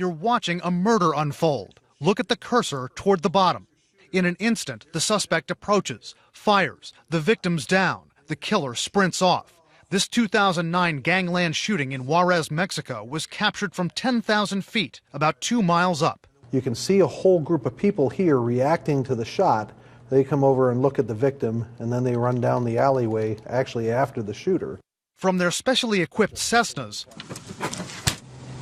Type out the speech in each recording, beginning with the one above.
You're watching a murder unfold. Look at the cursor toward the bottom. In an instant, the suspect approaches, fires, the victim's down, the killer sprints off. This 2009 gangland shooting in Juarez, Mexico was captured from 10,000 feet, about 2 miles up. You can see a whole group of people here reacting to the shot. They come over and look at the victim, and then they run down the alleyway, actually after the shooter. From their specially equipped Cessnas,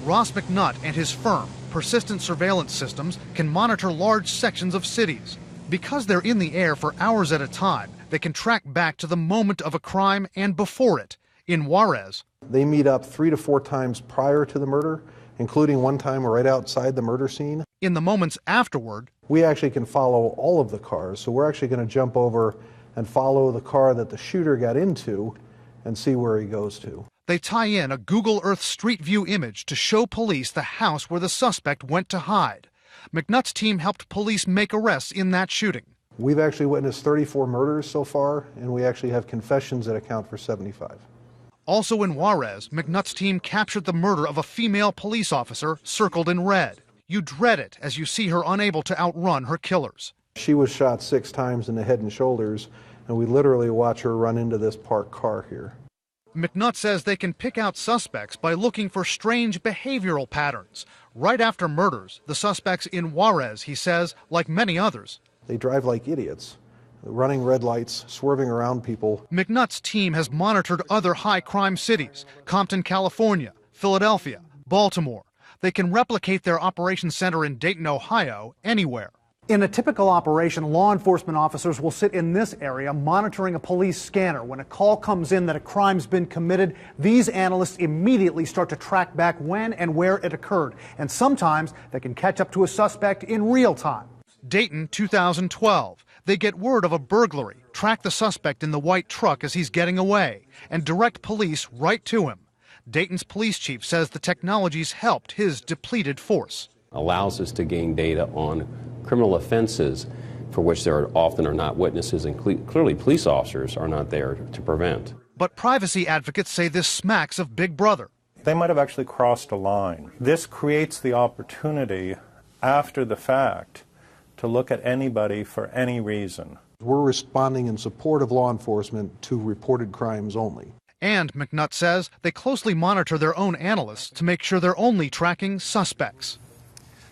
Ross McNutt and his firm, Persistent Surveillance Systems, can monitor large sections of cities. Because they're in the air for hours at a time, they can track back to the moment of a crime and before it. In Juarez, they meet up 3 to 4 times prior to the murder, including one time right outside the murder scene. In the moments afterward, we actually can follow all of the cars, so we're actually going to jump over and follow the car that the shooter got into and see where he goes to. They tie in a Google Earth Street View image to show police the house where the suspect went to hide. McNutt's team helped police make arrests in that shooting. We've actually witnessed 34 murders so far, and we actually have confessions that account for 75. Also in Juarez, McNutt's team captured the murder of a female police officer circled in red. You dread it as you see her unable to outrun her killers. She was shot 6 times in the head and shoulders, and we literally watch her run into this parked car here. McNutt says they can pick out suspects by looking for strange behavioral patterns. Right after murders, the suspects in Juarez, he says, like many others, they drive like idiots, running red lights, swerving around people. McNutt's team has monitored other high-crime cities, Compton, California, Philadelphia, Baltimore. They can replicate their operations center in Dayton, Ohio, anywhere. In a typical operation, law enforcement officers will sit in this area monitoring a police scanner. When a call comes in that a crime's been committed, these analysts immediately start to track back when and where it occurred. And sometimes they can catch up to a suspect in real time. Dayton, 2012. They get word of a burglary, track the suspect in the white truck as he's getting away, and direct police right to him. Dayton's police chief says the technology's helped his depleted force. Allows us to gain data on criminal offenses for which there often are not witnesses, and clearly police officers are not there to prevent. But privacy advocates say this smacks of Big Brother. They might have actually crossed a line. This creates the opportunity after the fact to look at anybody for any reason. We're responding in support of law enforcement to reported crimes only. And, McNutt says, they closely monitor their own analysts to make sure they're only tracking suspects.